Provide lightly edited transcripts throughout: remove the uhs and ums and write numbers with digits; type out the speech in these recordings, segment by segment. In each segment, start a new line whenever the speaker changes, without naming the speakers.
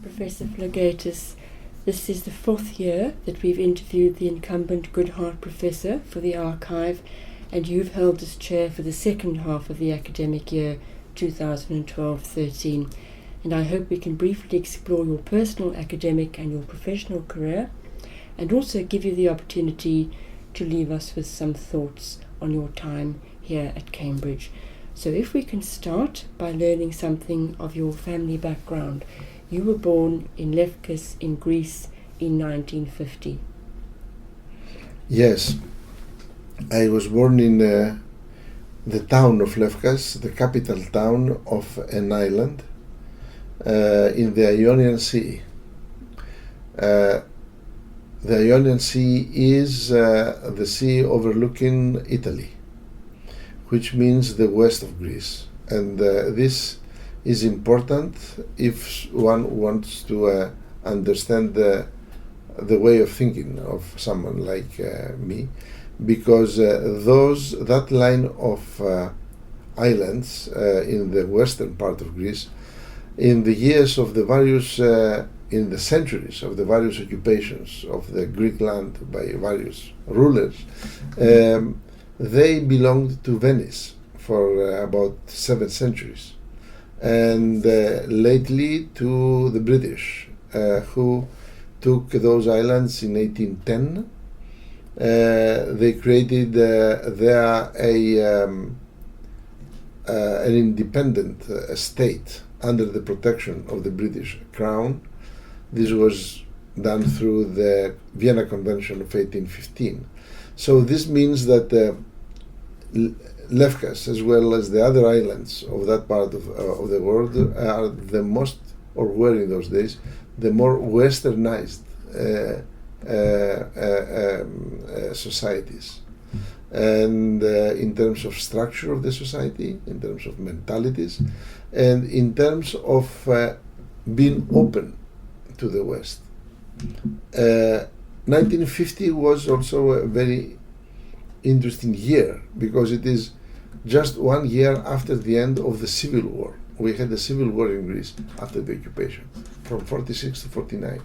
Professor Flogaitis. This is the fourth year that we've interviewed the incumbent Goodhart Professor for the archive, and you've held this chair for the second half of the academic year 2012-13. And I hope we can briefly explore your personal academic and your professional career, and also give you the opportunity to leave us with some thoughts on your time here at Cambridge. So if we can start by learning something of your family background. You were born in Lefkis in Greece in 1950.
Yes, I was born in the town of Lefkas, the capital town of an island in the Ionian Sea. The Ionian Sea is the sea overlooking Italy, which means the west of Greece. And this is important if one wants to understand the way of thinking of someone like me, because that line of islands in the western part of Greece, in the years of the various, in the centuries of the various occupations of the Greek land by various rulers, they belonged to Venice for about 7 centuries. And lately to the British, who took those islands in 1810. They created there an independent state under the protection of the British Crown. This was done through the Vienna Convention of 1815. So this means that Lefkas, as well as the other islands of that part of the world, are the most, or were in those days, the more westernized societies. And in terms of structure of the society, in terms of mentalities, and in terms of being open to the West. 1950 was also a very interesting year, because it is just 1 year after the end of the Civil War. We had the Civil War in Greece after the occupation, from 46 to 49.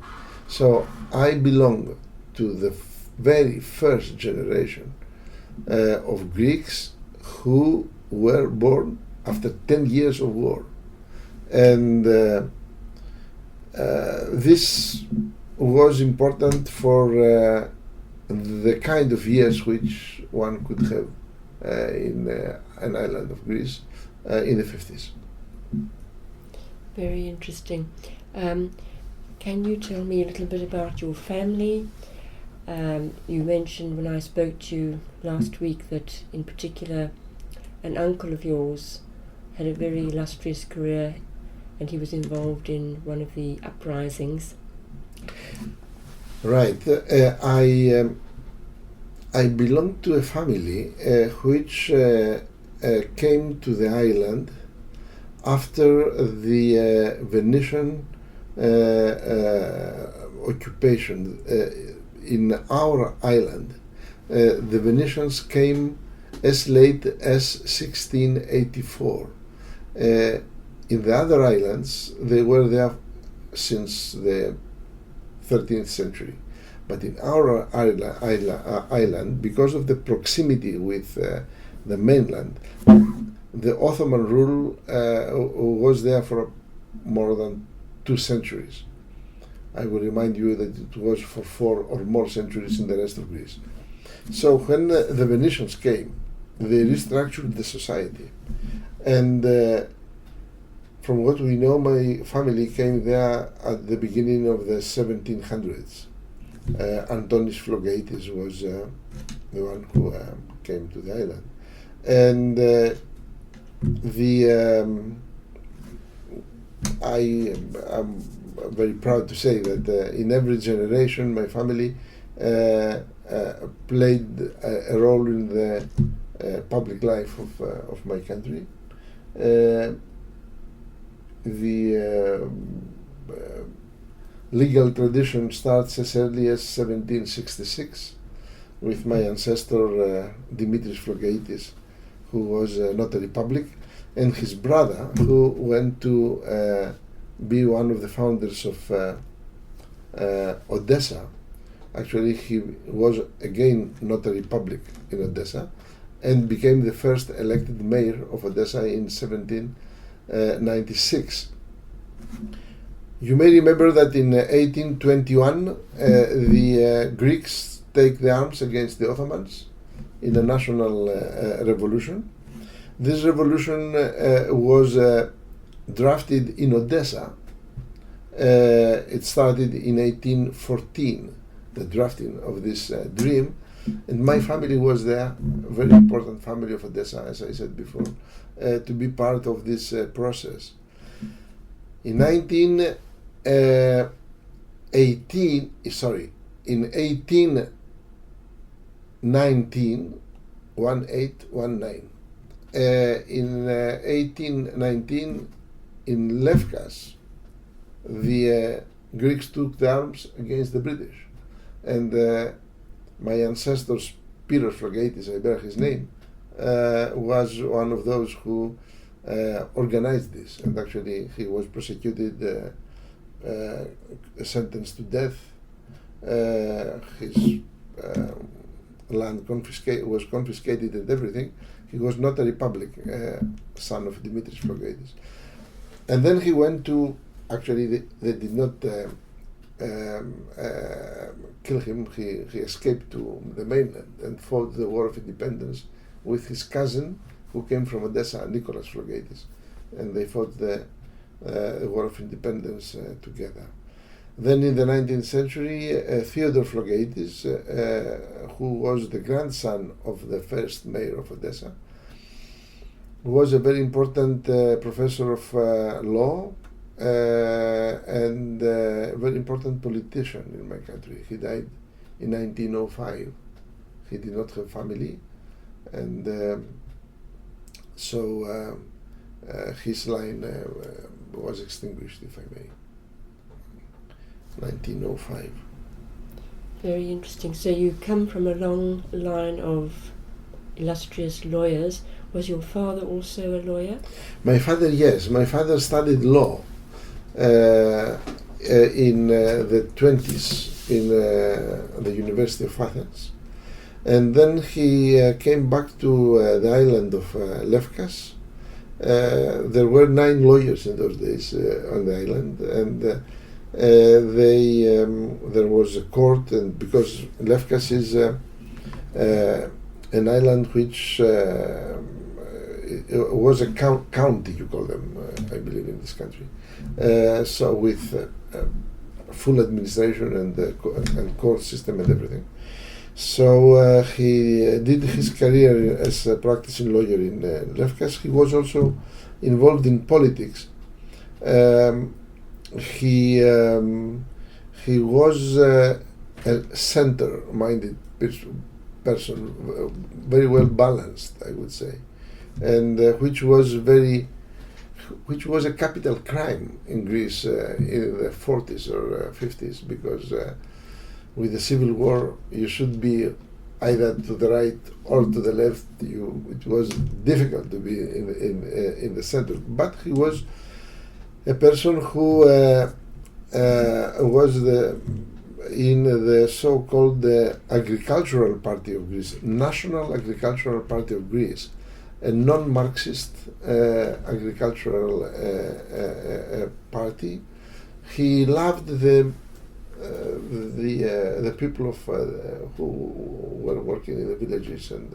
So I belong to the very first generation of Greeks who were born after 10 years of war. And this was important for the kind of years which one could have in an island of Greece in the 50s.
Very interesting. Can you tell me a little bit about your family? You mentioned when I spoke to you last week that in particular an uncle of yours had a very illustrious career, and he was involved in one of the uprisings.
Right. I belong to a family which came to the island after the Venetian occupation. In our island, the Venetians came as late as 1684. In the other islands, they were there since the 13th century. But in our island, because of the proximity with the mainland, the Ottoman rule was there for more than 2 centuries. I will remind you that it was for 4 or more centuries in the rest of Greece. So when the Venetians came, they restructured the society. And from what we know, my family came there at the beginning of the 1700s. Antonis Flogaitis was the one who came to the island. And I am very proud to say that in every generation my family played a role in the public life of my country. The legal tradition starts as early as 1766 with my ancestor Dimitris Flogaitis, who was a notary public, and his brother, who went to be one of the founders of Odessa. Actually, he was again notary public in Odessa and became the first elected mayor of Odessa in 1796. You may remember that in 1821 the Greeks take the arms against the Ottomans in a national revolution. This revolution was drafted in Odessa. It started in 1814, the drafting of this dream, and my family was there, a very important family of Odessa, as I said before, to be part of this process. In 1819, in 1819, in Lefkas, the Greeks took the arms against the British, and my ancestor Spyridon Flogaitis, I bear his name, was one of those who organized this, and actually he was prosecuted, sentenced to death. His land was confiscated and everything. He was not a republic, son of Dimitris Flogaitis. And then he went to, actually they did not kill him. He escaped to the mainland and fought the War of Independence with his cousin who came from Odessa, Nicholas Flogaitis, and they fought the War of Independence together. Then in the 19th century, Theodore Flogaitis, who was the grandson of the first mayor of Odessa, was a very important professor of law and a very important politician in my country. He died in 1905. He did not have family, and so his line was extinguished, if I may. 1905.
Very interesting. So you come from a long line of illustrious lawyers. Was your father also a lawyer?
My father, yes. My father studied law in the 20s in the University of Athens. And then he came back to the island of Lefkas. There were 9 lawyers in those days on the island, and there was a court, and because Lefkas is an island which was a county, you call them, I believe, in this country. So with full administration and court system and everything. So he did his career as a practicing lawyer in Lefkas. He was also involved in politics. He was a center-minded person, very well balanced, I would say, and which was a capital crime in Greece in the 40s or 50s, because with the civil war you should be either to the right or to the left. It was difficult to be in the center, but he was a person who was in the so-called agricultural party of Greece, National Agricultural Party of Greece, a non-Marxist agricultural party. He loved the people of who were working in the villages, and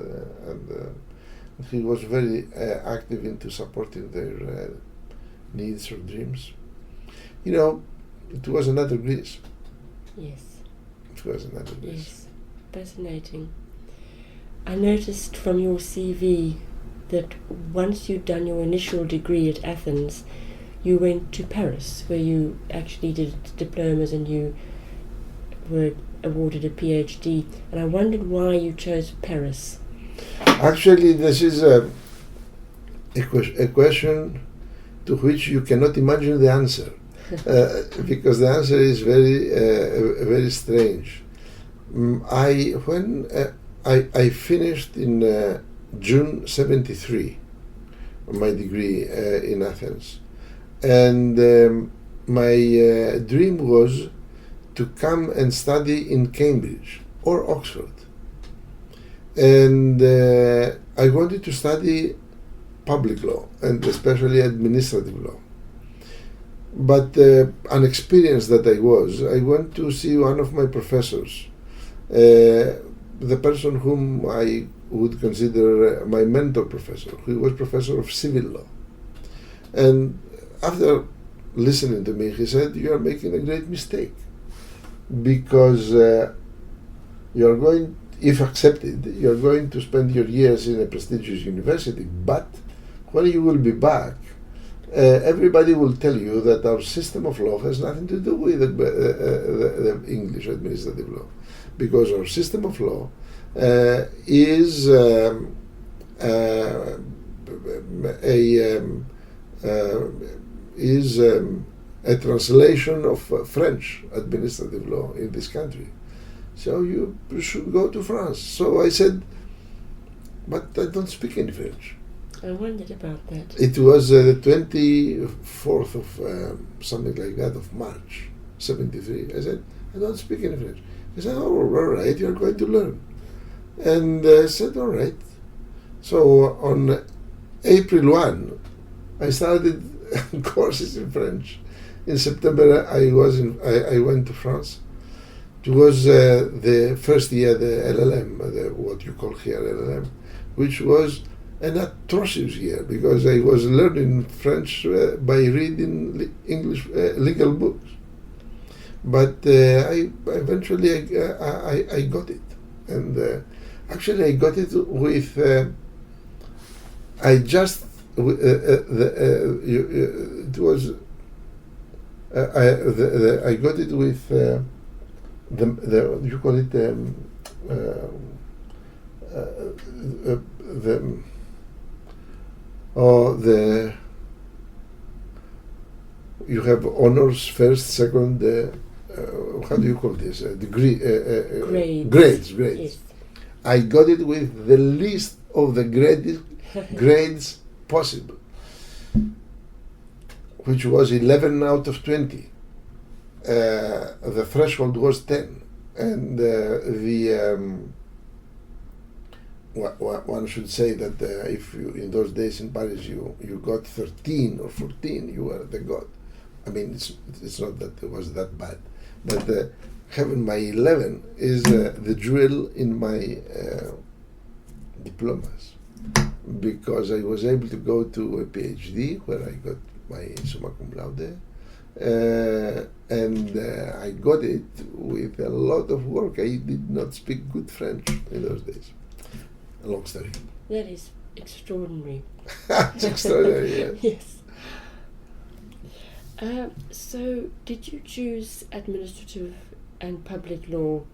he was very active into supporting their needs or dreams. You know, it was another Greece.
Yes.
It was another Greece.
Yes. Fascinating. I noticed from your CV that once you'd done your initial degree at Athens, you went to Paris, where you actually did diplomas and you were awarded a PhD. And I wondered why you chose Paris.
Actually, this is a question to which you cannot imagine the answer, because the answer is very strange. When I finished in June 73 my degree in Athens, and my dream was to come and study in Cambridge or Oxford. And I wanted to study public law, and especially administrative law. But unexperienced that I was, I went to see one of my professors, the person whom I would consider my mentor professor, who was professor of civil law. And after listening to me, he said, "You are making a great mistake, because you are going, if accepted, you are going to spend your years in a prestigious university, but when you will be back, everybody will tell you that our system of law has nothing to do with the English administrative law, because our system of law is a translation of French administrative law in this country. So you should go to France." So I said, "But I don't speak any French."
I wondered about that.
It was the 24th of something like that of March, 73. I said, "I don't speak any French." He said, "Oh, all right, you're going to learn." And I said, "All right." So on April 1, I started courses in French. In September, I went to France. It was the first year, the LLM, what you call here LLM, which was an atrocious year, because I was learning French by reading English legal books. But I eventually I got it, and actually I got it with it was I got it with you call it you have honors first, second, how do you call this? Degree, grades.
Yes.
I got it with the least of the grades possible, which was 11 out of 20. The threshold was 10, and one should say that if you, in those days in Paris, you got 13 or 14, you were the god. I mean, it's not that it was that bad, but having my 11 is the jewel in my diplomas, because I was able to go to a PhD where I got my summa cum laude, and I got it with a lot of work. I did not speak good French in those days. A long story.
That is extraordinary.
It's extraordinary, yes.
Yes. So, did you choose administrative and public law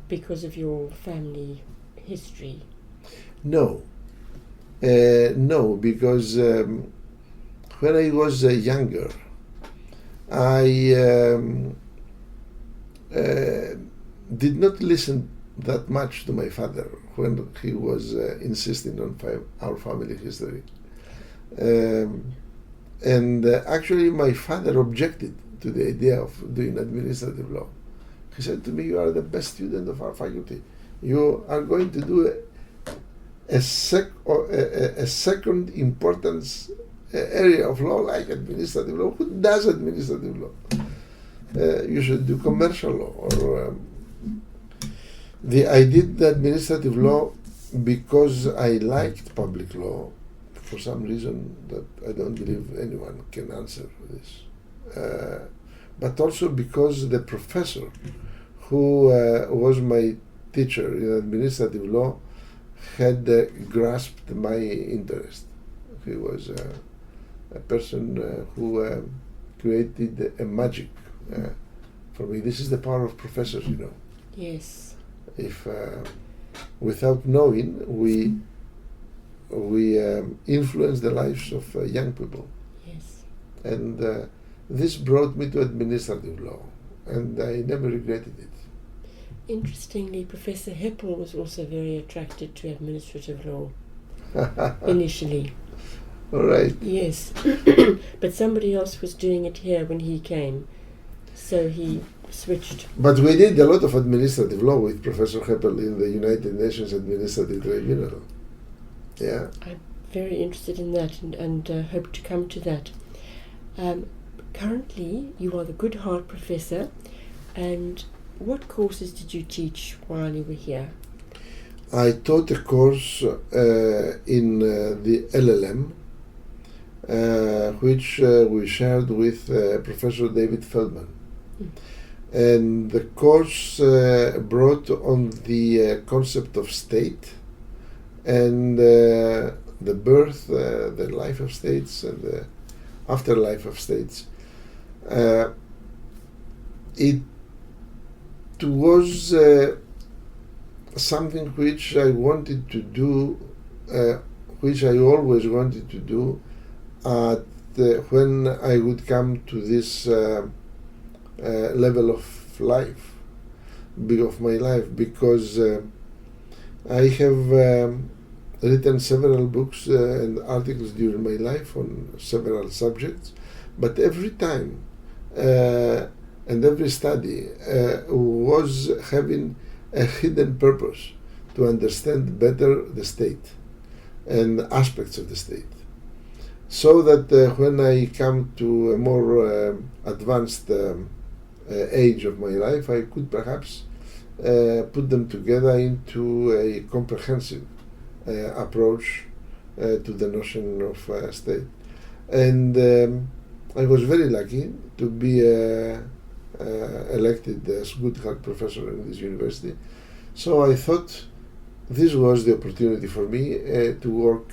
because of your family history?
No. No, because when I was younger, I did not listen that much to my father when he was insisting on our family history. And actually my father objected to the idea of doing administrative law. He said to me, "You are the best student of our faculty. You are going to do a second importance area of law like administrative law. Who does administrative law? You should do commercial law." Or I did the administrative law because I liked public law, for some reason that I don't believe anyone can answer for this. But also because the professor who was my teacher in administrative law had grasped my interest. He was a person who created a magic for me. This is the power of professors, you know.
Yes.
If without knowing, we influence the lives of young people.
Yes.
And this brought me to administrative law, and I never regretted it.
Interestingly, Professor Heppel was also very attracted to administrative law initially.
All right.
Yes. But somebody else was doing it here when he came, so he switched.
But we did a lot of administrative law with Professor Heppel in the United Nations Administrative Tribunal. Yeah.
I'm very interested in that and hope to come to that. Currently, you are the Goodhart Professor, and what courses did you teach while you were here?
I taught a course in the LLM, which we shared with Professor David Feldman. And the course brought on the concept of state and the birth, the life of states, and the afterlife of states. It was something which I wanted to do, which I always wanted to do when I would come to this level of life, of my life, because I have written several books and articles during my life on several subjects, but every time and every study was having a hidden purpose to understand better the state and aspects of the state, so that when I come to a more advanced age of my life, I could perhaps put them together into a comprehensive approach to the notion of state. And I was very lucky to be elected as Goodhart professor in this university. So I thought this was the opportunity for me to work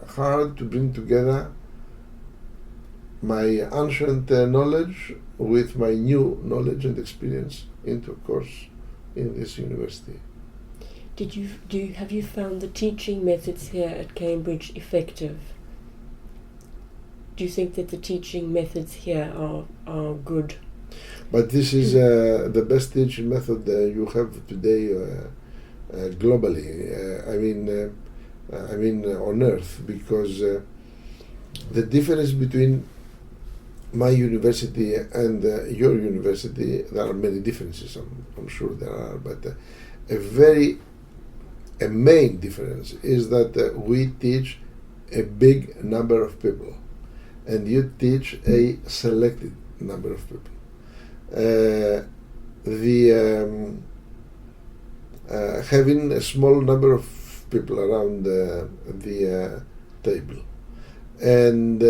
hard to bring together my ancient knowledge with my new knowledge and experience into a course in this university.
Have you found the teaching methods here at Cambridge effective? Do you think that the teaching methods here are good?
But this is the best teaching method you have today globally. I mean on Earth, because the difference between my university and your university, there are many differences. I'm sure there are, but a main difference is that we teach a big number of people, and you teach a selected number of people. Having a small number of people around the table, and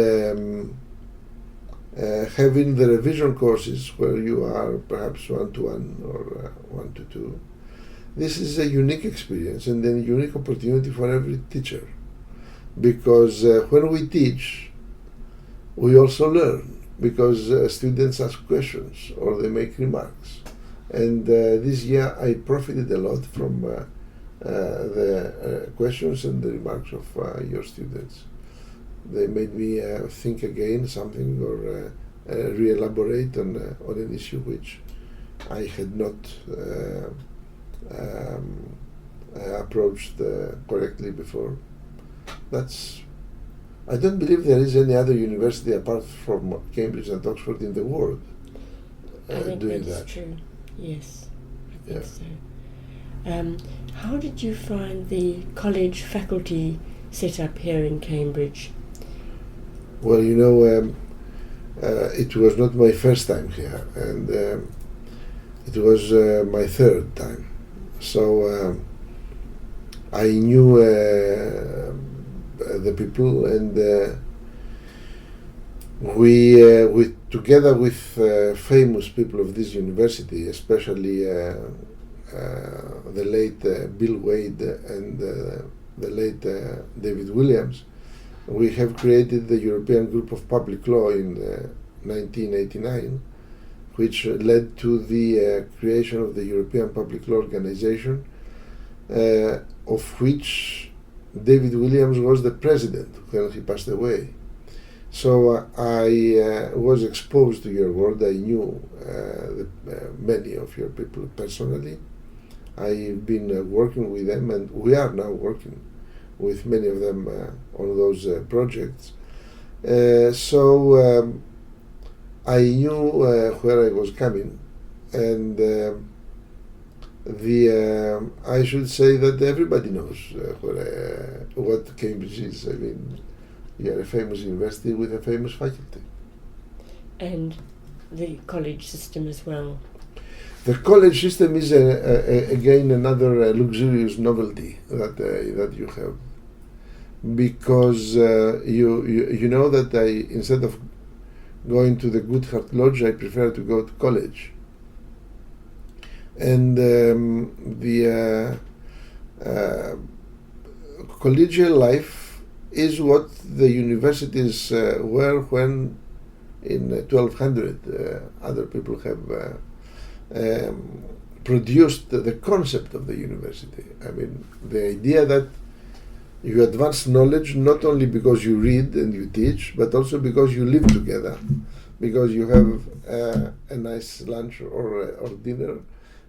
having the revision courses where you are perhaps 1-to-1 or 1-to-2. This is a unique experience and a unique opportunity for every teacher, because when we teach, we also learn, because students ask questions or they make remarks. And this year I profited a lot from the questions and the remarks of your students. They made me think again something, or re-elaborate on an issue which I had not approached correctly before. I don't believe there is any other university apart from Cambridge and Oxford in the world doing that.
That's true. Yes, I think so. How did you find the college faculty set up here in Cambridge?
Well, it was not my first time here, and it was my third time. So I knew the people, and we together with famous people of this university, especially the late Bill Wade and the late David Williams, we have created the European Group of Public Law in 1989, which led to the creation of the European Public Law Organization, of which David Williams was the president when he passed away. So I was exposed to your work. I knew many of your people personally. I've been working with them, and we are now working with many of them on those projects. I knew where I was coming, and I should say that everybody knows what Cambridge is. I mean, you are a famous university with a famous faculty.
And the college system as well.
The college system is again another luxurious novelty that you have, because you know that instead of going to the Goodhart Lodge, I prefer to go to college. And the collegial life is what the universities were when in 1200 other people have produced the concept of the university. I mean, the idea that you advance knowledge not only because you read and you teach, but also because you live together, because you have a nice lunch or dinner.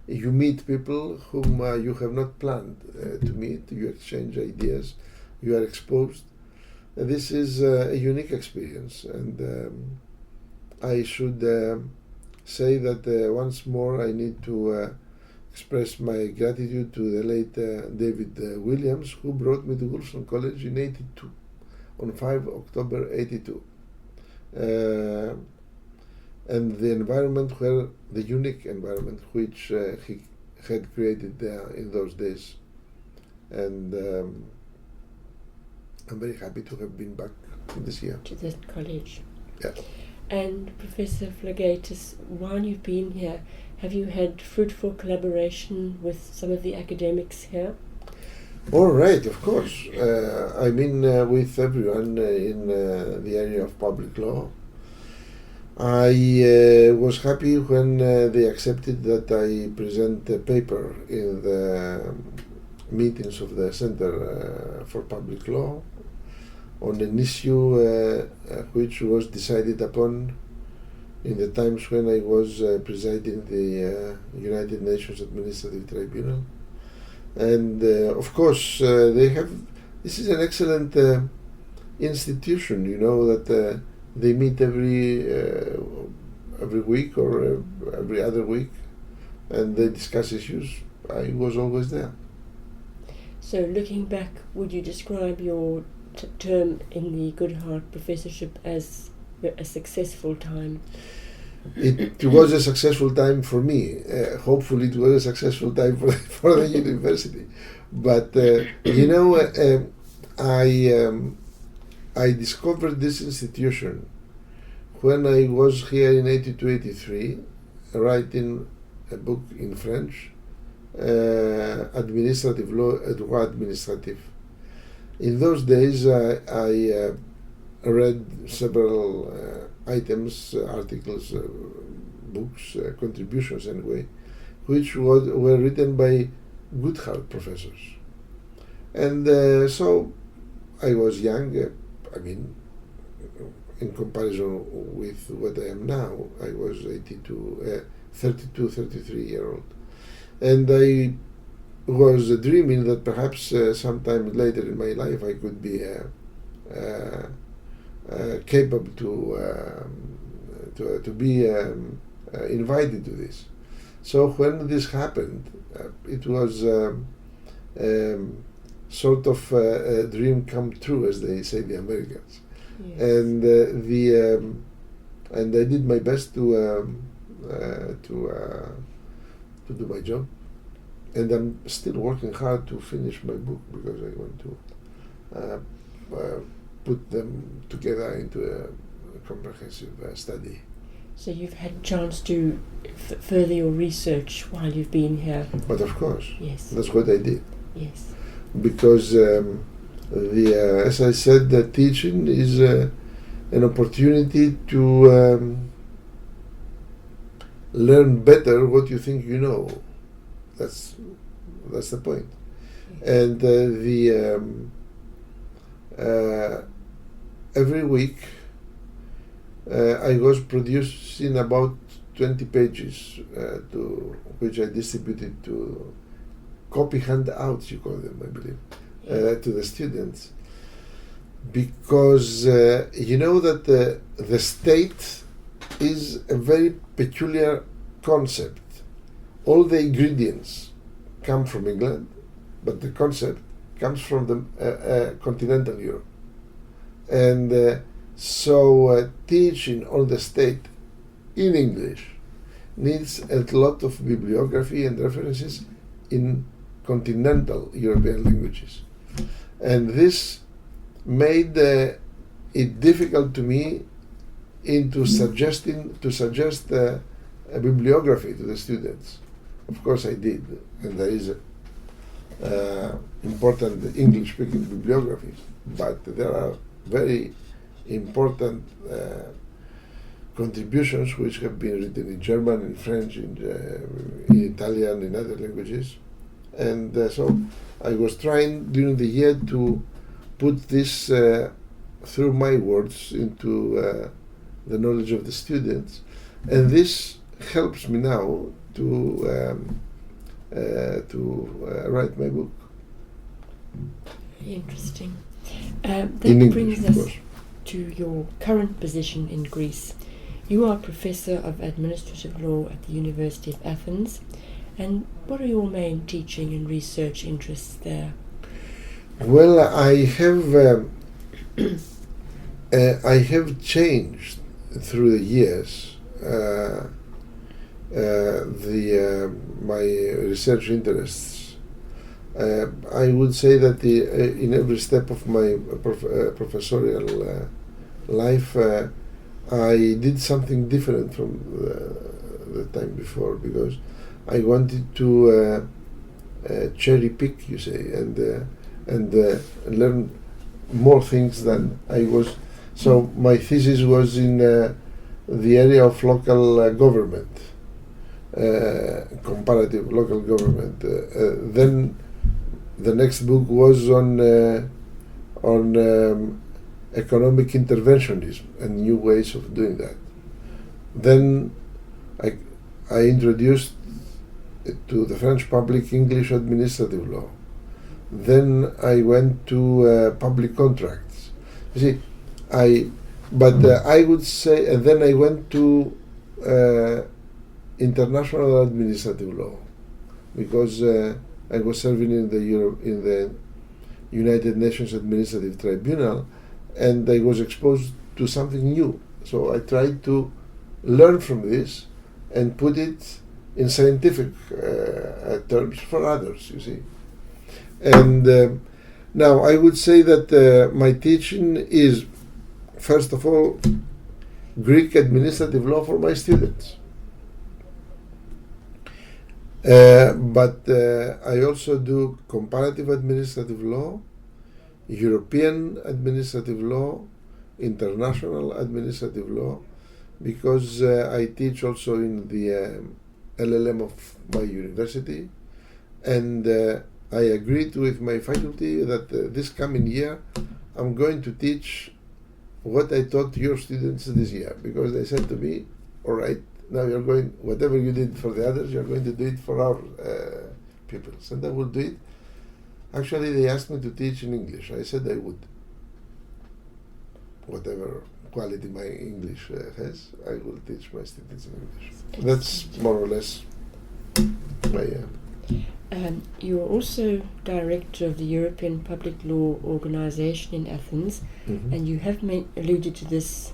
You meet people whom you have not planned to meet. You exchange ideas. You are exposed. This is a unique experience, and I should say that once more I need to express my gratitude to the late David Williams, who brought me to Wolfson College in '82, on 5 October '82. And the environment the unique environment which he had created there in those days. And I'm very happy to have been back this year.
To the college.
Yeah.
And Professor Flogaitis, while you've been here, have you had fruitful collaboration with some of the academics here?
All right, of course. I mean, with everyone in the area of public law. I was happy when they accepted that I present a paper in the meetings of the Center for Public Law on an issue which was decided upon in the times when I was presiding the United Nations Administrative Tribunal. And of course, this is an excellent institution, you know, that they meet every week or every other week, and they discuss issues. I was always there.
So looking back, would you describe your term in the Goodhart professorship as a successful time?
It was a successful time for me. Hopefully it was a successful time for the university. But you know, I discovered this institution when I was here in '82-'83, writing a book in French, administrative law, droit administratif. In those days, I read several items, articles, books, contributions anyway, which were written by Goodhart professors. And so I was young, I mean, in comparison with what I am now, I was 33-year-old. And I was dreaming that perhaps sometime later in my life I could be capable to be invited to this. So when this happened, it was sort of a dream come true, as they say, the Americans.
Yes.
And and I did my best to do my job, and I'm still working hard to finish my book because I want to put them together into a comprehensive study.
So you've had a chance to further your research while you've been here.
But of course,
yes,
that's what I did.
Yes,
because as I said, the teaching is an opportunity to learn better what you think you know. That's the point. And every week I was producing about 20 pages to which I distributed to copy handouts, you call them, I believe, to the students, because you know that the state is a very peculiar concept. All the ingredients come from England, but the concept comes from the continental Europe. And so teaching on the state in English needs a lot of bibliography and references in continental European languages. And this made it difficult to me into suggest a bibliography to the students. Of course I did, and there is important English-speaking bibliographies, but there are very important contributions which have been written in German, in French, in Italian, in other languages. And so I was trying during the year to put this through my words into the knowledge of the students, and this helps me now to write my book.
Very interesting.
In
That
English,
brings
of
us
course.
to your current position in Greece. You are Professor of Administrative Law at the University of Athens, and what are your main teaching and research interests there?
Well, I have changed through the years my research interests. I would say that in every step of my professorial life, I did something different from the time before, because I wanted to cherry pick, you say, and learn more things than I was. So my thesis was in the area of local government, comparative local government. Then the next book was on economic interventionism and new ways of doing that. Then I introduced to the French public English administrative law. Then I went to public contracts. You see, I would say, and then I went to international administrative law, because I was serving in the United Nations Administrative Tribunal, and I was exposed to something new. So I tried to learn from this and put it in scientific terms for others, you see. And now I would say that my teaching is, first of all, Greek administrative law for my students. But I also do comparative administrative law, European administrative law, international administrative law, because I teach also in the LLM of my university, and I agreed with my faculty that this coming year I'm going to teach what I taught your students this year, because they said to me, all right, now you're going, whatever you did for the others, you're going to do it for our pupils, and I will do it. Actually, they asked me to teach in English. I said I would. Whatever quality my English has, I will teach my students in English. That's more or less my...
You're also director of the European Public Law Organization in Athens, and you have alluded to this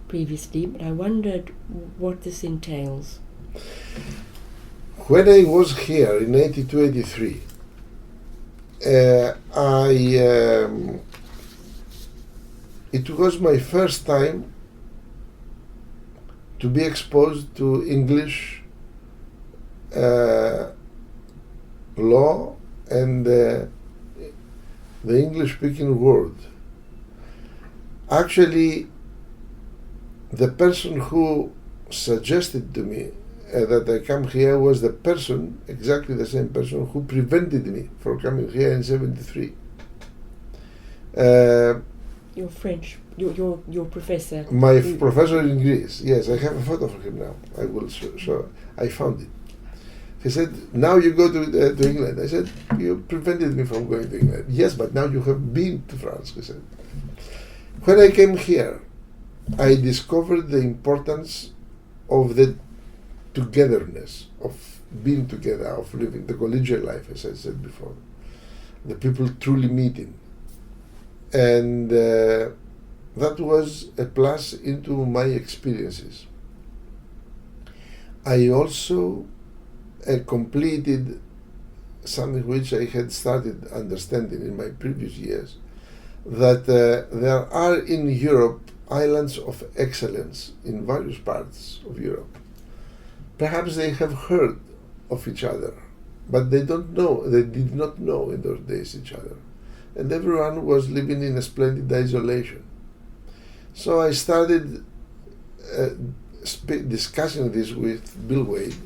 previously, but I wondered what this entails.
When I was here in 82-83, it was my first time to be exposed to English law and the English-speaking world. Actually, the person who suggested to me that I come here was the person, exactly the same person, who prevented me from coming here in 73.
Your French, your professor.
My professor in Greece, yes, I have a photo of him now. I will show. I found it. He said, now you go to England. I said, you prevented me from going to England. Yes, but now you have been to France, he said. When I came here, I discovered the importance of the togetherness, of being together, of living the collegiate life, as I said before. The people truly meeting. And that was a plus into my experiences. I also completed something which I had started understanding in my previous years, that there are in Europe islands of excellence in various parts of Europe. Perhaps they have heard of each other, but they did not know in those days each other. And everyone was living in a splendid isolation. So I started discussing this with Bill Wade,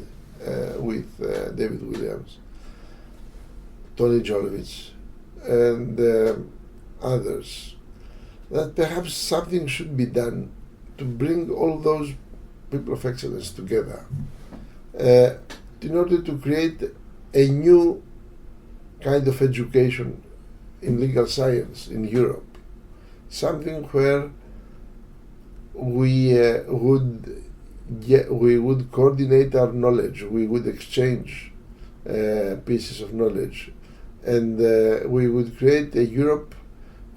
with David Williams, Tony Jolovich, and others, that perhaps something should be done to bring all those people of excellence together in order to create a new kind of education in legal science in Europe, something where we would coordinate our knowledge, we would exchange pieces of knowledge, and we would create a Europe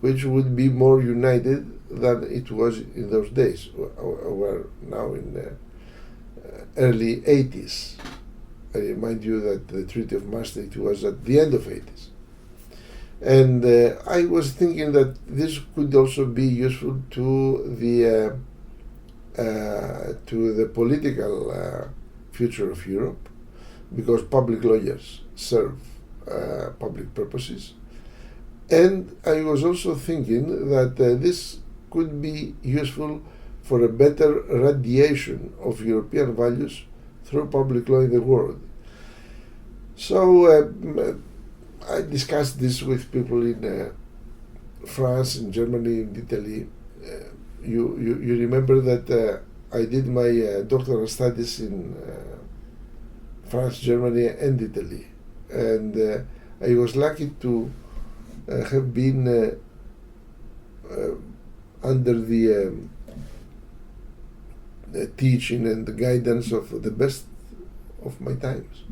which would be more united than it was in those days. We're now in the early 80s. I remind you that the Treaty of Maastricht was at the end of 80s. And I was thinking that this could also be useful to the political future of Europe, because public lawyers serve public purposes. And I was also thinking that this could be useful for a better radiation of European values through public law in the world. So I discussed this with people in France, in Germany, in Italy. You remember that I did my doctoral studies in France, Germany, and Italy, and I was lucky to have been under the teaching and the guidance of the best of my times,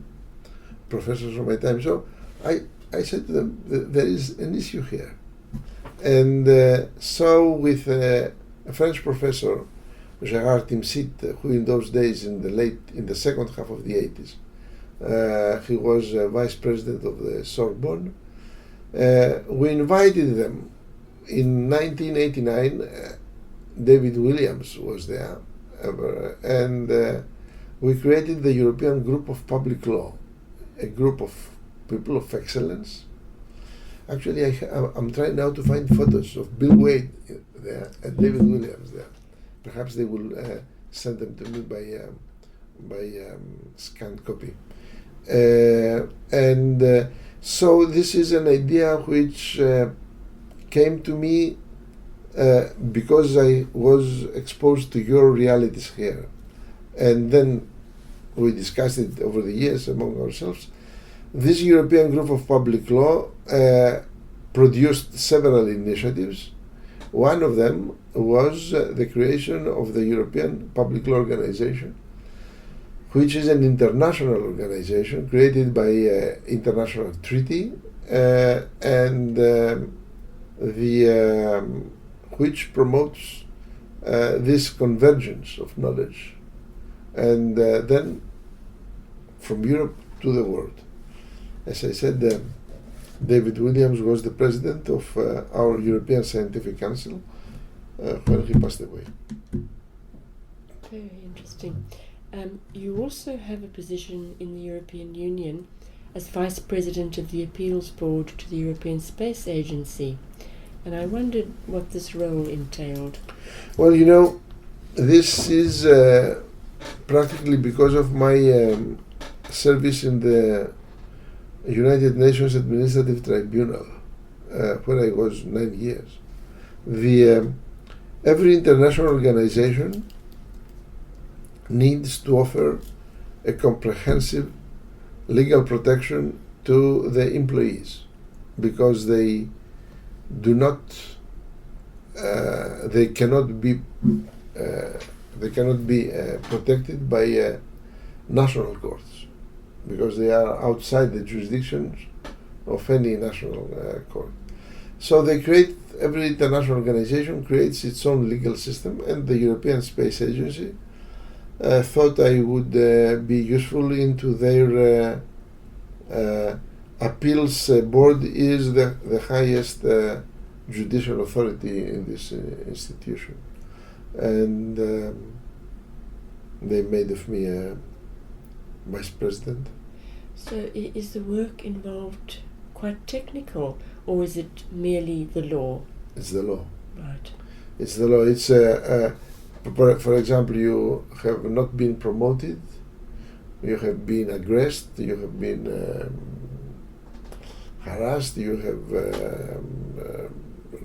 professors of my time. So I said to them, there is an issue here. And so with a French professor, Gérard Timsit, who in those days, in the second half of the 80s, he was vice president of the Sorbonne, we invited them. In 1989, David Williams was there, and we created the European Group of Public Law, a group of people of excellence. Actually, I'm trying now to find photos of Bill Wade there and David Williams there. Perhaps they will send them to me by scanned copy. So this is an idea which came to me because I was exposed to your realities here. And then we discussed it over the years among ourselves. This European Group of Public Law produced several initiatives. One of them was the creation of the European Public Law Organization, which is an international organization created by international treaty and which promotes this convergence of knowledge, and then from Europe to the world. As I said, David Williams was the president of our European Scientific Council when he passed away.
Very interesting. You also have a position in the European Union as Vice President of the Appeals Board to the European Space Agency, and I wondered what this role entailed.
Well, you know, this is practically because of my service in the United Nations Administrative Tribunal, where I was 9 years. Every international organization needs to offer a comprehensive legal protection to the employees, because they do not, they cannot be protected by national courts, because they are outside the jurisdictions of any national court. So they create, every international organization creates its own legal system, and the European Space Agency thought I would be useful into their appeals board. Is the highest judicial authority in this institution, and they made of me a vice president.
So is the work involved quite technical, or is it merely the law?
It's the law.
Right.
It's the law. It's for example, you have not been promoted, you have been aggressed, you have been harassed, you have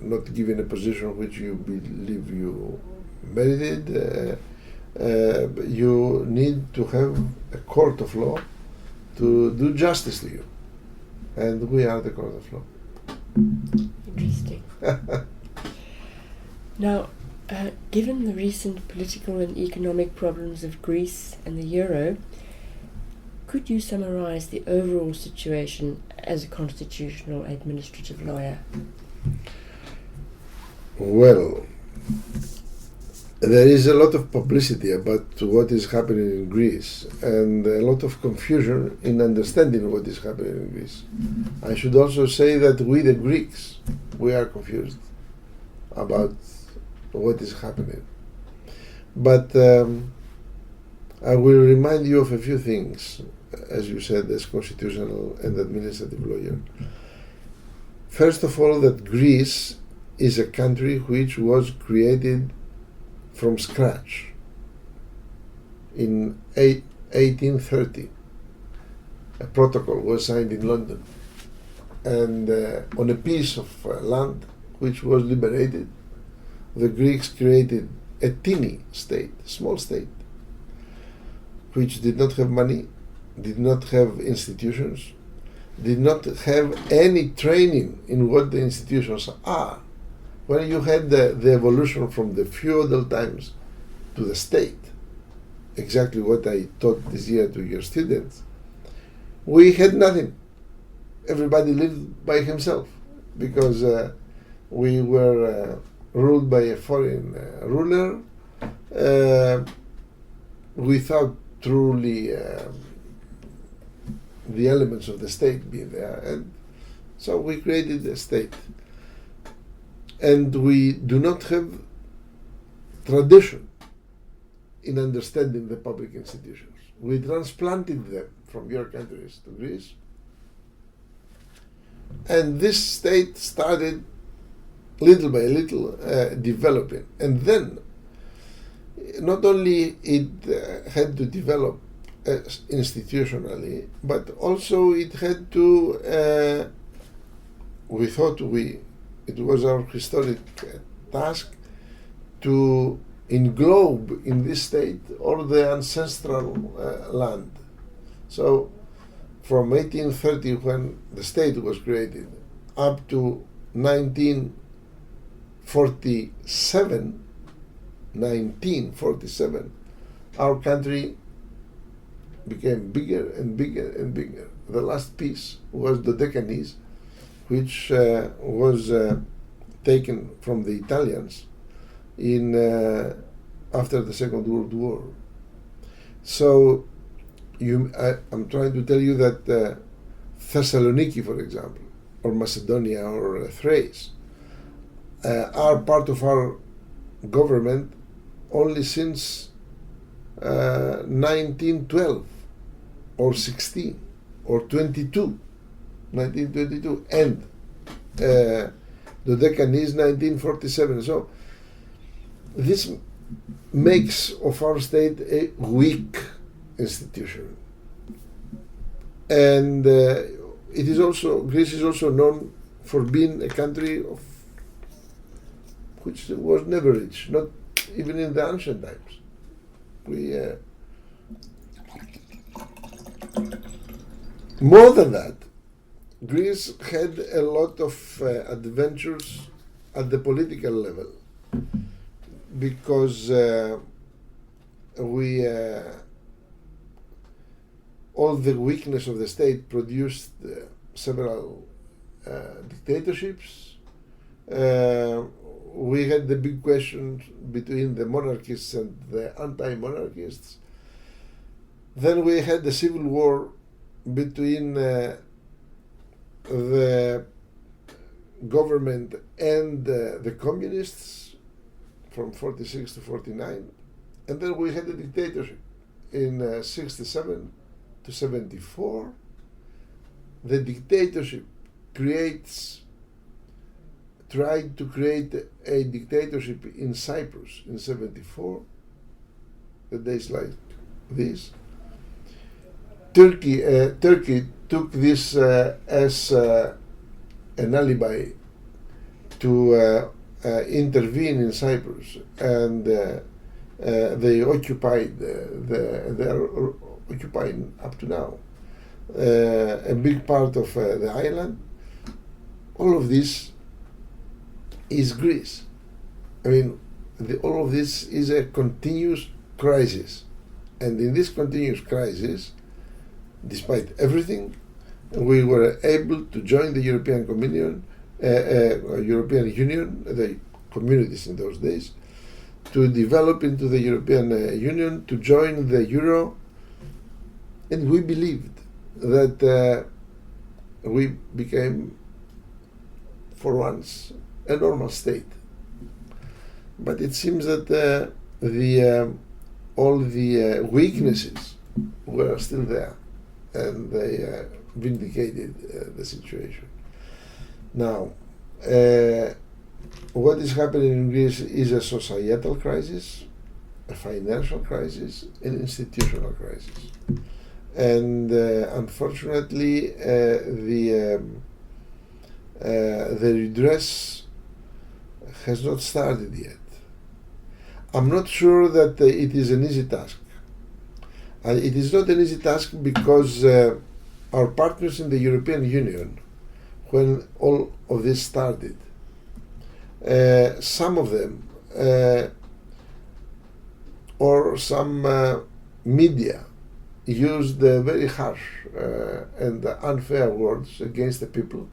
not given a position which you believe you merited. You need to have a court of law to do justice to you, and we are the court of law.
Interesting. Now, given the recent political and economic problems of Greece and the euro, could you summarize the overall situation as a constitutional administrative lawyer?
Well, there is a lot of publicity about what is happening in Greece, and a lot of confusion in understanding what is happening in Greece. I should also say that we, the Greeks, we are confused about what is happening. But I will remind you of a few things, as you said, as constitutional and administrative lawyer. First of all, that Greece is a country which was created from scratch in 1830. A protocol was signed in London, and on a piece of land which was liberated, the Greeks created a teeny state, small state, which did not have money, did not have institutions, did not have any training in what the institutions are. When you had the evolution from the feudal times to the state, exactly what I taught this year to your students, we had nothing. Everybody lived by himself, because we were ruled by a foreign ruler without truly the elements of the state being there. And so we created a state. And we do not have tradition in understanding the public institutions. We transplanted them from your countries to Greece, and this state started little by little developing. And then not only it had to develop institutionally, but also it had to, we thought it was our historic task to englobe in this state all the ancestral land. So from 1830, when the state was created, up to 1947, our country became bigger and bigger and bigger. The last piece was the Deccanese, which was taken from the Italians in after the Second World War. So I'm trying to tell you that Thessaloniki, for example, or Macedonia or Thrace, are part of our government only since 1912 or 16 or 1922, and the Deccanese 1947. So this makes of our state a weak institution, and it is also, Greece is also known for being a country of which was never rich, not even in the ancient times. We More than that, Greece had a lot of adventures at the political level because all the weakness of the state produced several dictatorships. We had the big question between the monarchists and the anti-monarchists. Then we had the civil war between the government and the communists from 46 to 49. And then we had the dictatorship in 67 to 74. The dictatorship tried to create a dictatorship in Cyprus in 74, the days like this. Turkey took this as an alibi to intervene in Cyprus, and they occupied, they are occupying up to now a big part of the island. All of this is Greece. I mean, all of this is a continuous crisis. And in this continuous crisis, despite everything, we were able to join the European Union, the communities in those days, to develop into the European Union, to join the Euro, and we believed that we became, for once, a normal state. But it seems that all the weaknesses were still there, and they vindicated the situation. Now, what is happening in Greece is a societal crisis, a financial crisis, an institutional crisis. And unfortunately, the redress has not started yet. I'm not sure that it is an easy task. It is not an easy task because our partners in the European Union, when all of this started, some of them or some media used very harsh and unfair words against the people,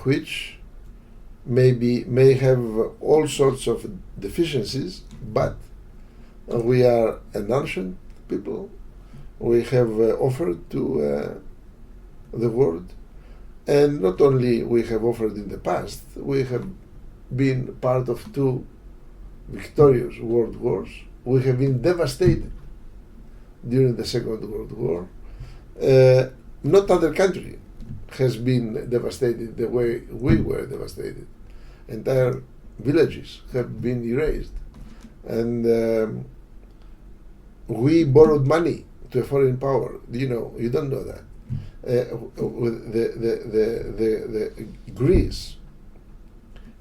which may have all sorts of deficiencies, but we are an ancient people. We have offered to the world, and not only we have offered in the past, we have been part of 2 victorious world wars. We have been devastated during the Second World War. Not other country has been devastated the way we were devastated. Entire villages have been erased, and we borrowed money to a foreign power. You know, you don't know that. The Greece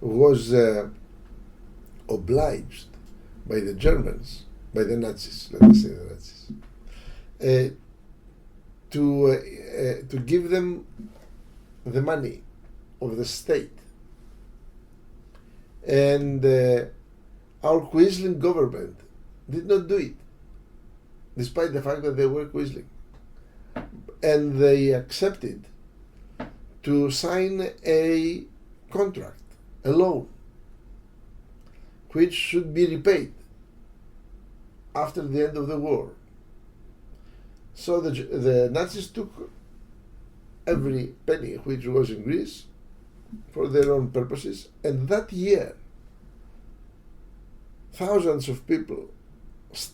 was obliged by the Germans, by the Nazis, let us say the Nazis, to give them the money of the state. And our Quisling government did not do it, despite the fact that they were Quisling. And they accepted to sign a contract, a loan, which should be repaid after the end of the war. So the Nazis took every penny which was in Greece for their own purposes, and that year thousands of people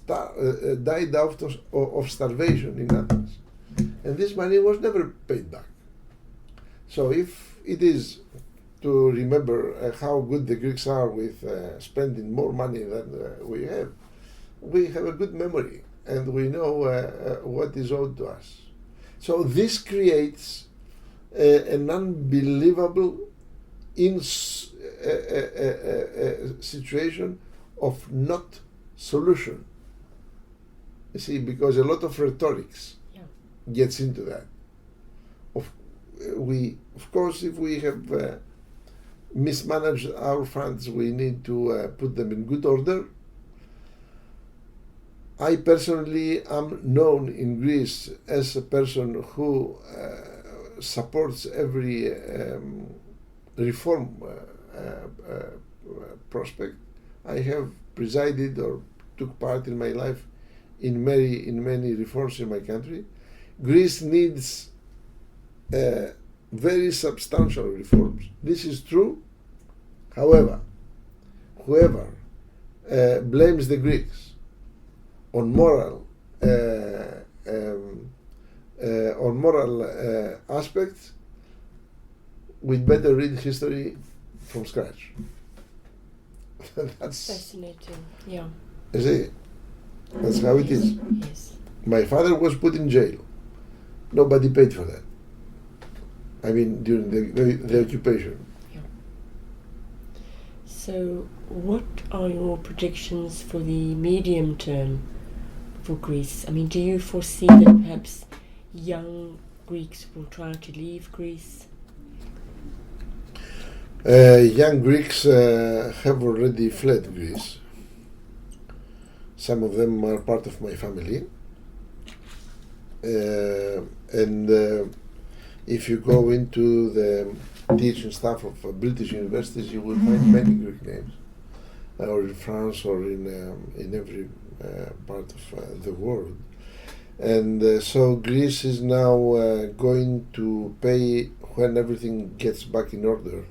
died out of starvation in Athens, and this money was never paid back. So if it is to remember how good the Greeks are with spending more money than we have a good memory, and we know what is owed to us. So this creates an unbelievable situation of not solution. You see, because a lot of rhetorics gets into that. of course, if we have mismanaged our funds, we need to put them in good order. I personally am known in Greece as a person who supports every reform prospect. I have presided or took part in my life in many reforms in my country. Greece needs very substantial reforms. This is true. However, whoever blames the Greeks on moral aspects, we'd better read history from scratch. That's
fascinating. Yeah.
You see, that's how it is.
Yes.
My father was put in jail. Nobody paid for that. I mean, during the occupation.
Yeah. So, what are your predictions for the medium term for Greece? I mean, do you foresee that perhaps young Greeks will try to leave Greece?
Young Greeks have already fled Greece. Some of them are part of my family. And if you go into the teaching staff of British universities, you will find many Greek names, or in France, or in every part of the world. And so Greece is now going to pay, when everything gets back in order,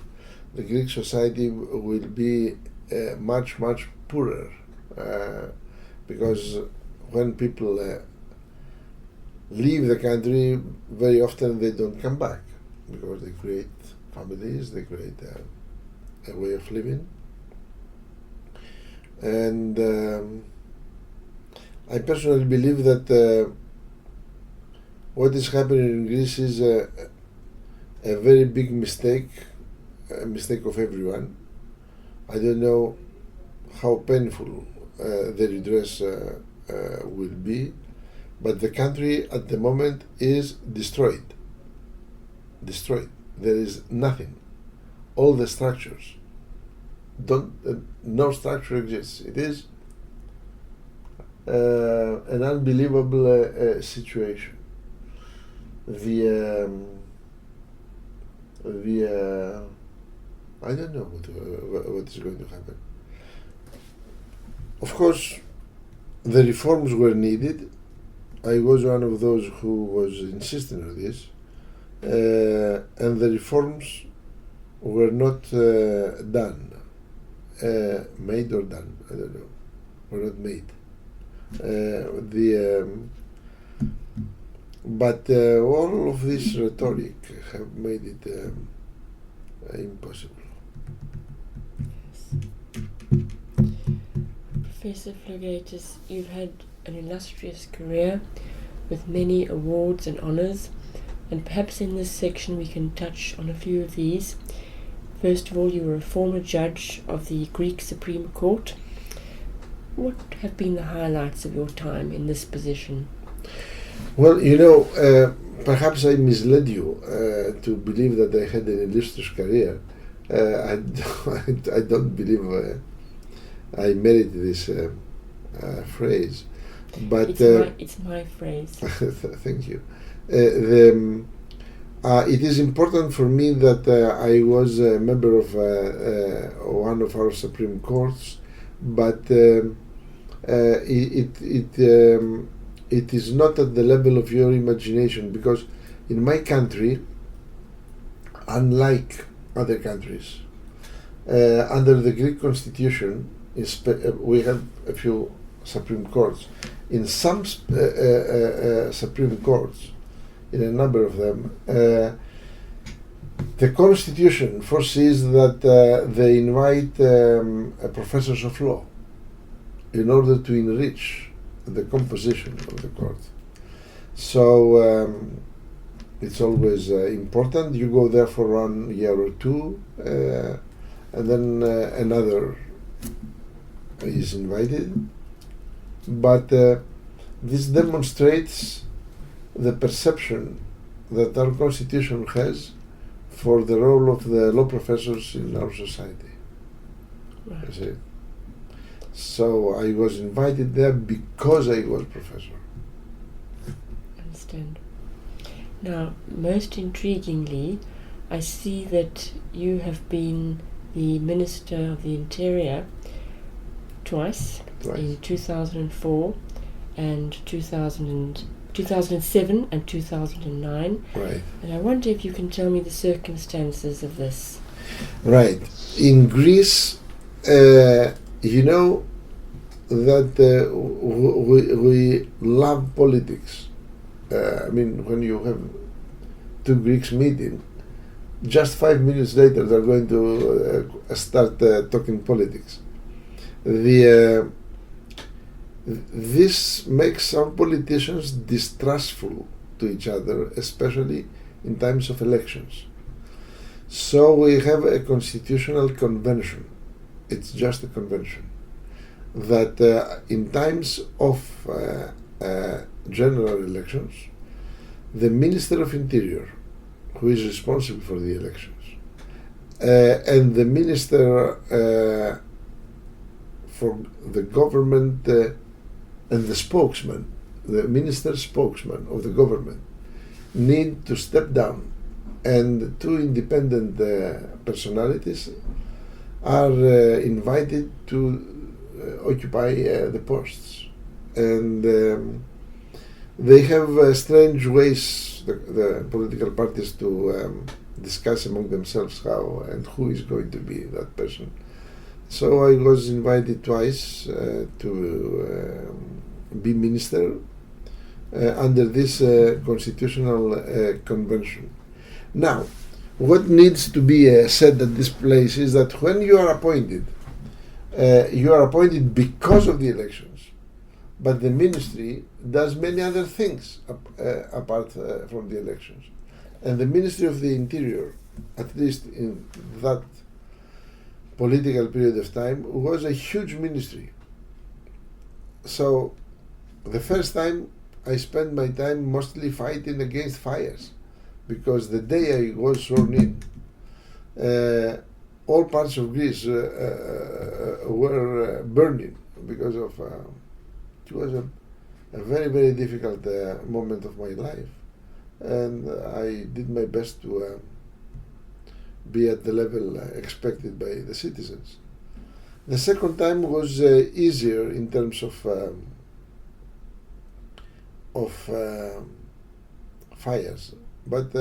the Greek society will be much poorer, because when people leave the country, very often they don't come back, because they create families, they create a way of living. And I personally believe that what is happening in Greece is a very big mistake, a mistake of everyone. I don't know how painful the redress will be, but the country at the moment is destroyed. There is nothing. All the structures no structure exists. It is an unbelievable situation. I don't know what is going to happen. Of course, the reforms were needed. I was one of those who was insisting on this, and the reforms were not done. Made or done, I don't know. Were not made. But all of this rhetoric have made it impossible.
Professor Flogaitis, you've had an illustrious career with many awards and honours, and perhaps in this section we can touch on a few of these. First of all, you were a former judge of the Greek Supreme Court. What have been the highlights of your time in this position?
Well, you know, perhaps I misled you to believe that I had an illustrious career. I don't believe I merit this phrase, but
it's my phrase.
Thank you. It is important for me that I was a member of one of our Supreme Courts, but it is not at the level of your imagination, because in my country, unlike other countries, under the Greek Constitution, we have a few Supreme Courts. In some Supreme Courts, in a number of them, the Constitution foresees that they invite professors of law in order to enrich the composition of the court. So it's always important. You go there for 1 year or two, and then another is invited. But this demonstrates the perception that our constitution has for the role of the law professors in our society.
Right.
You see? So I was invited there because I was professor.
Understand. Now, most intriguingly, I see that you have been the Minister of the Interior twice. In 2004 and 2007 and 2009.
Right.
And I wonder if you can tell me the circumstances of this.
Right. In Greece, you know that we love politics. I mean, when you have two Greeks meeting, just 5 minutes later they're going to start talking politics. This makes some politicians distrustful to each other, especially in times of elections. So we have a constitutional convention. It's just a convention that in times of general elections, the Minister of Interior, who is responsible for the elections, and the Minister for the government and the spokesman, the Minister spokesman of the government, need to step down, and two independent personalities are invited to occupy the posts. And they have strange ways, the political parties, to discuss among themselves how and who is going to be that person. So I was invited twice to be minister under this constitutional convention. Now, what needs to be said at this place is that when you are appointed because of the elections, but the ministry does many other things apart from the elections. And the Ministry of the Interior, at least in that political period of time, was a huge ministry. So the first time I spent my time mostly fighting against fires, because the day I was sworn in, all parts of Greece were burning because of it was a very, very difficult moment of my life, and I did my best to be at the level expected by the citizens. The second time was easier in terms of fires, but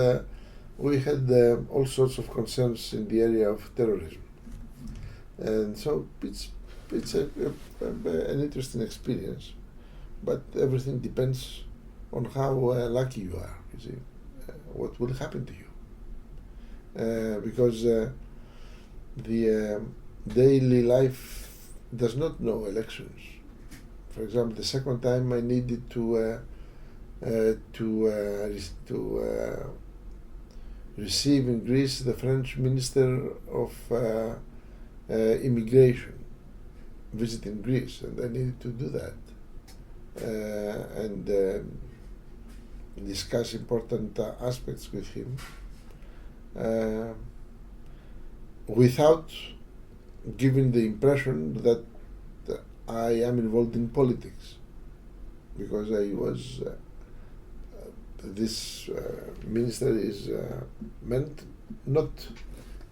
we had all sorts of concerns in the area of terrorism, and so it's an interesting experience. But everything depends on how lucky you are. You see, what will happen to you, because the daily life does not know elections. For example, the second time I needed to receive in Greece the French Minister of Immigration visiting Greece, and I needed to do that and discuss important aspects with him without giving the impression that I am involved in politics, because I was this minister is meant not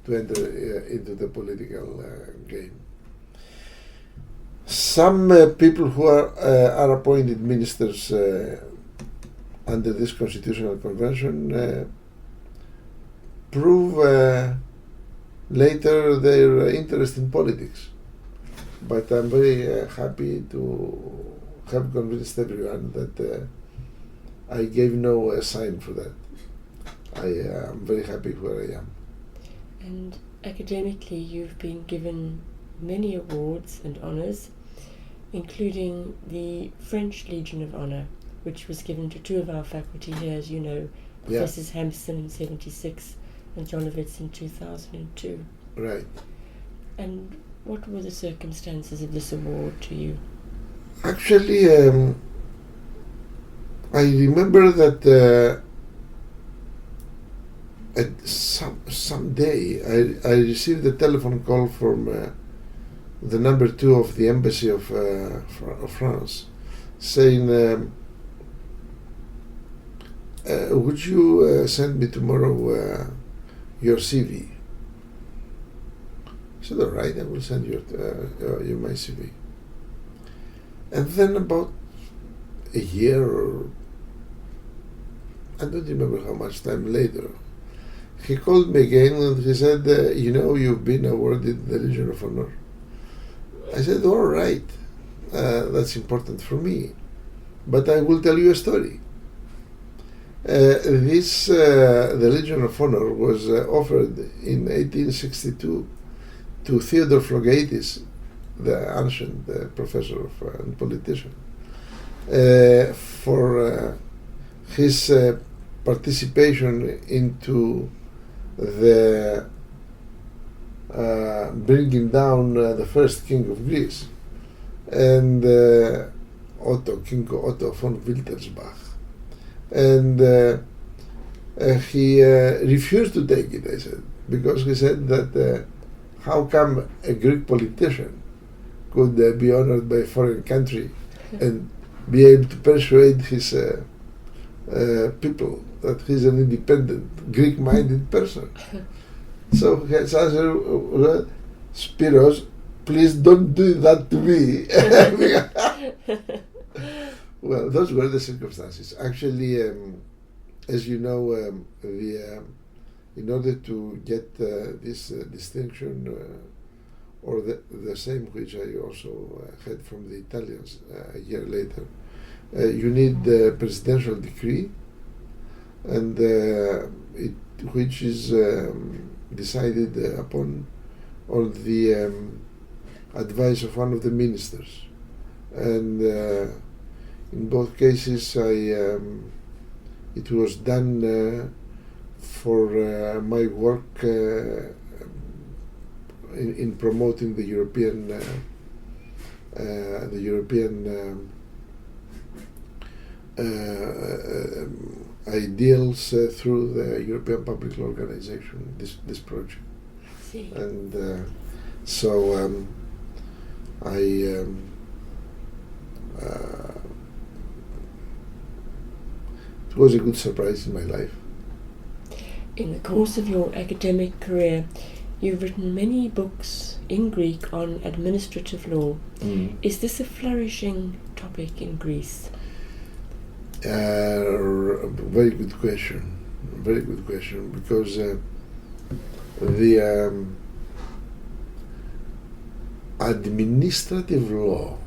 to enter into the political game. Some people who are appointed ministers under this constitutional convention prove later their interest in politics. But I'm very happy to have convinced everyone that I gave no sign for that. I am very happy where I am.
And academically, you've been given many awards and honours, including the French Legion of Honour, which was given to two of our faculty here, as you know, Professors Hampson in 1976 and Jonovitz in 2002.
Right.
And what were the circumstances of this award to you?
Actually, I remember that some day I received a telephone call from the number 2 of the embassy of France, saying, would you send me tomorrow your CV? I said, all right, I will send you my CV. And then about a year, or I don't remember how much time later, he called me again and he said, you've been awarded the Legion of Honor. I said, all right, that's important for me, but I will tell you a story. The Legion of Honor was offered in 1862 to Theodore Flogaitis, the ancient professor and politician, for his participation into the bringing down the first king of Greece, and King Otto von Wittelsbach. And he refused to take it, I said, because he said that how come a Greek politician could be honored by a foreign country and be able to persuade his people that he's an independent, Greek-minded person. So his answer was, Spiros, please don't do that to me. Well, those were the circumstances. Actually, as you know, in order to get this distinction, or the same which I also had from the Italians a year later, you need the presidential decree, and which is decided upon on the advice of one of the ministers. And in both cases, it was done for my work in promoting the European ideals through the European Public Law Organization. This project, and so it was a good surprise in my life.
In the course of your academic career, you've written many books in Greek on administrative law. Is this a flourishing topic in Greece?
Very good question. Very good question, because the administrative law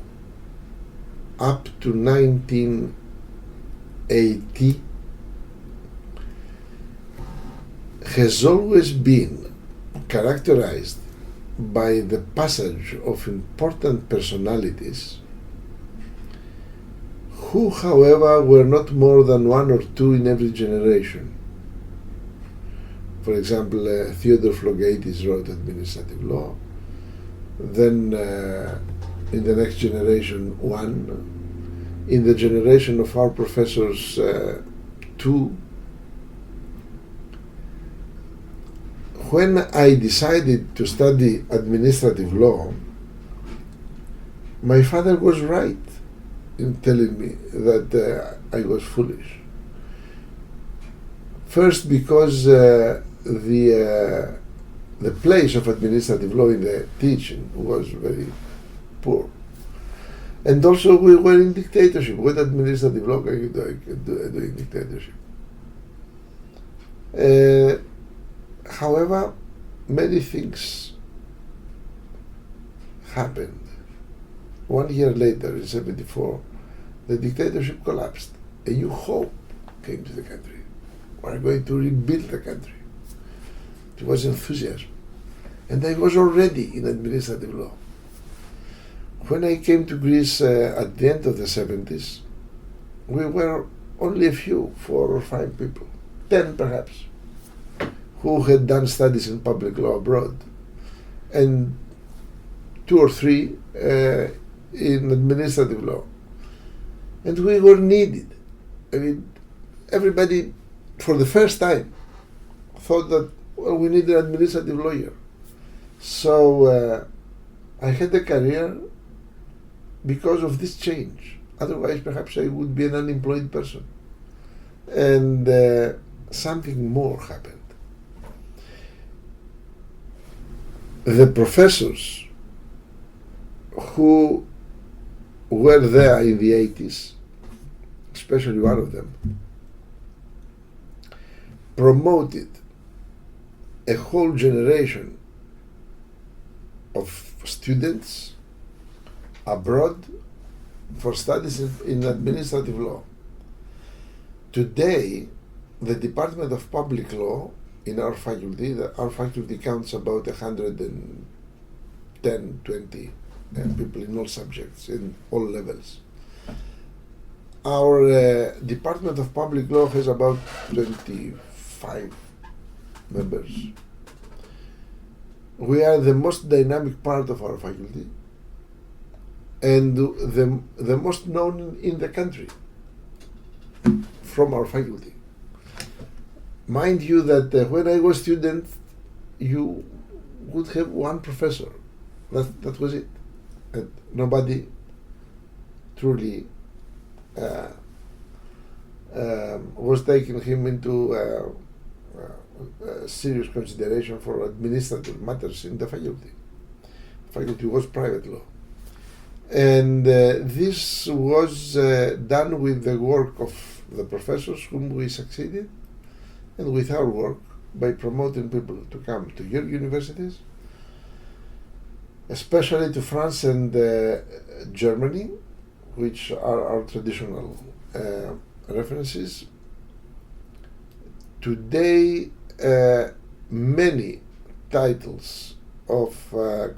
up to 1980 has always been characterized by the passage of important personalities who, however, were not more than one or two in every generation. For example, Theodore Flogaitis wrote administrative law. Then in the next generation, one. In the generation of our professors, two. When I decided to study administrative law, my father was right in telling me that I was foolish. First, because the place of administrative law in the teaching was very poor. And also we were in dictatorship. What administrative law can you do in dictatorship? However, many things happened. 1 year later, in 1974, the dictatorship collapsed. A new hope came to the country. We are going to rebuild the country. It was enthusiasm. And I was already in administrative law. When I came to Greece at the end of the 70s, we were only a few, 4 or 5 people, 10 perhaps, who had done studies in public law abroad, and 2 or 3 in administrative law. And we were needed. I mean, everybody, for the first time, thought that, well, we need an administrative lawyer. So I had a career because of this change. Otherwise, perhaps I would be an unemployed person. And something more happened. The professors who were there in the 80s, especially one of them, promoted a whole generation of students abroad for studies in administrative law. Today, the Department of Public Law in our faculty counts about 110, 20 people in all subjects, in all levels. Our Department of Public Law has about 25 members. We are the most dynamic part of our faculty and the most known in the country from our faculty. Mind you that when I was student, you would have one professor. That was it. And nobody truly was taking him into serious consideration for administrative matters in the faculty. The faculty was private law. And this was done with the work of the professors whom we succeeded, and with our work by promoting people to come to your universities, especially to France and Germany, which are our traditional references. Today, many titles of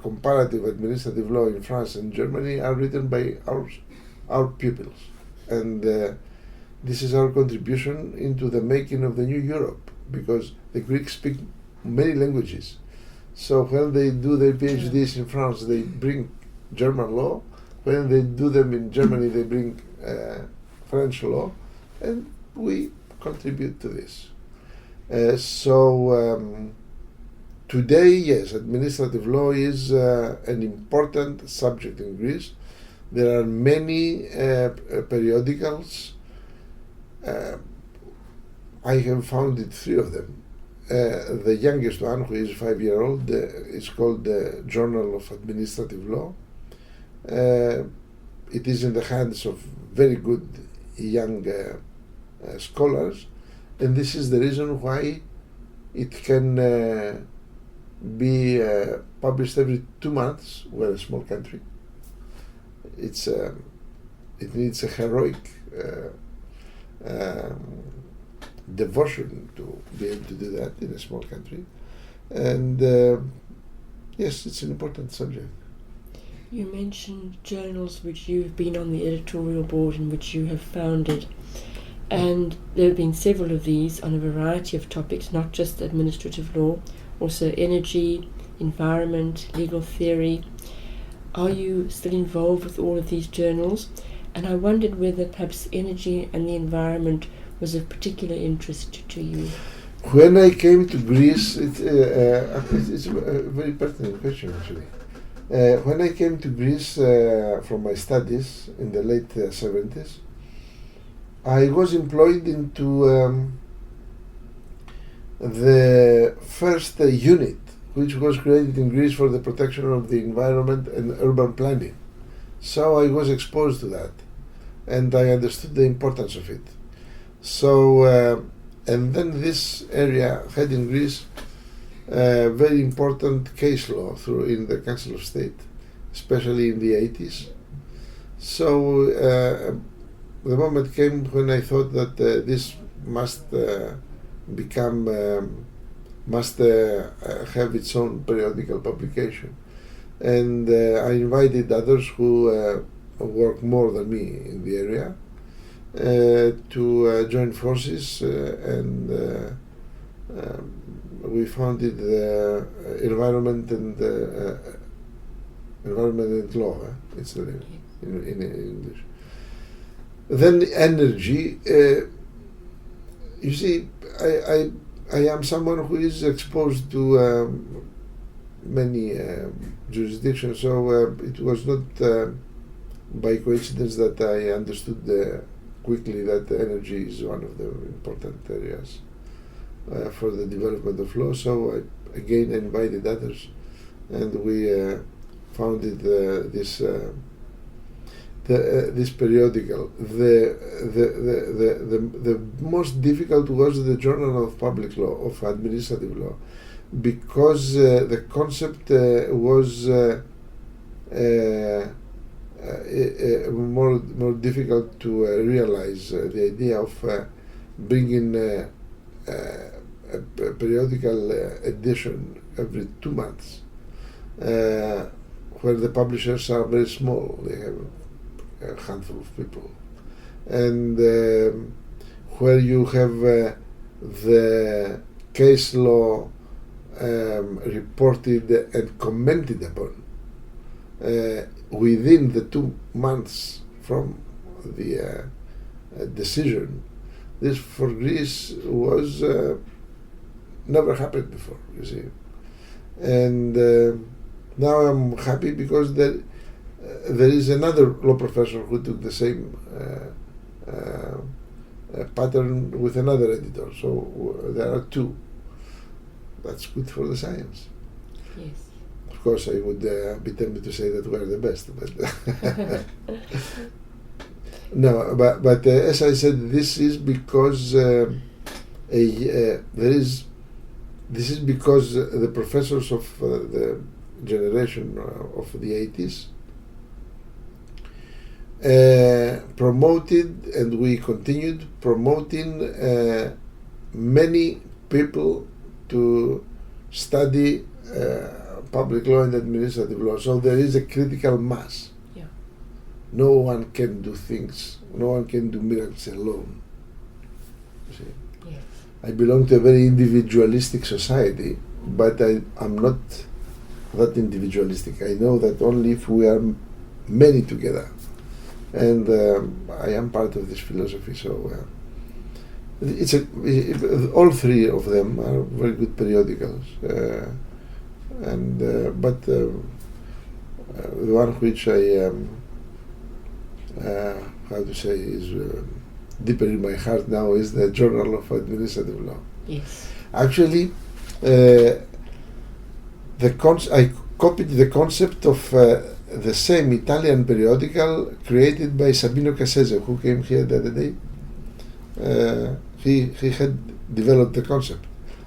comparative administrative law in France and Germany are written by our pupils, and this is our contribution into the making of the new Europe, because the Greeks speak many languages. So when they do their PhDs in France, they bring German law. When they do them in Germany, they bring French law, and we contribute to this. Today, yes, administrative law is an important subject in Greece. There are many periodicals. I have founded 3 of them. The youngest one, who is 5-year-old, is called the Journal of Administrative Law. It is in the hands of very good young scholars, and this is the reason why it can be published every 2 months. We're a small country. It needs a heroic devotion to be able to do that in a small country, and yes, it's an important subject.
You mentioned journals which you've been on the editorial board and which you have founded, and there have been several of these on a variety of topics, not just administrative law, also energy, environment, legal theory. Are you still involved with all of these journals? And I wondered whether perhaps energy and the environment was of particular interest to you.
When I came to Greece, it's a very pertinent question actually. When I came to Greece from my studies in the late 70s, I was employed into the first unit which was created in Greece for the protection of the environment and urban planning. So I was exposed to that, and I understood the importance of it. So, and then this area had in Greece very important case law in the Council of State, especially in the 80s. So the moment came when I thought that this must have its own periodical publication. And I invited others who work more than me in the area to join forces, and we founded the Environment and Law. It's the name in English. Then energy. You see, I I am someone who is exposed to many jurisdictions, so it was not by coincidence that I understood quickly that energy is one of the important areas for the development of law. So I again invited others, and we founded this periodical. The most difficult was the Journal of Public Law, of Administrative Law, because the concept was more difficult to realize. The idea of bringing a periodical edition every 2 months, where the publishers are very small. They have a handful of people, and where you have the case law reported and commented upon within the 2 months from the decision. This for Greece was never happened before, you see. And now I'm happy because there is another law professor who took the same pattern with another editor. So there are two. That's good for the science.
Yes.
Of course, I would be tempted to say that we're the best, but no. But as I said, this is because this is because the professors of the generation of the 80s promoted, and we continued promoting many people to study public law and administrative law. So there is a critical mass.
Yeah.
No one can do things, no one can do miracles alone. You see?
Yes.
I belong to a very individualistic society, but I'm not that individualistic. I know that only if we are many together, and I am part of this philosophy. So all three of them are very good periodicals, but the one which I how to say is deeper in my heart now is the Journal of Administrative Law.
Yes.
Actually, I copied the concept of the same Italian periodical created by Sabino Cassese, who came here the other day. He had developed the concept,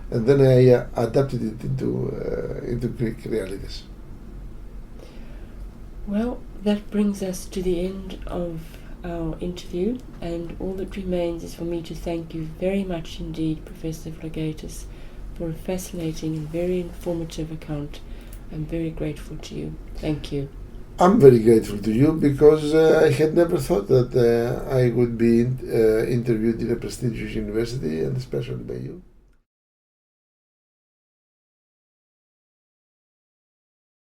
and then I adapted it into Greek realities.
Well, that brings us to the end of our interview, and all that remains is for me to thank you very much indeed, Professor Flogaitis, for a fascinating and very informative account. I'm very grateful to you. Thank you.
I'm very grateful to you because I had never thought that I would be interviewed in a prestigious university, and especially by you.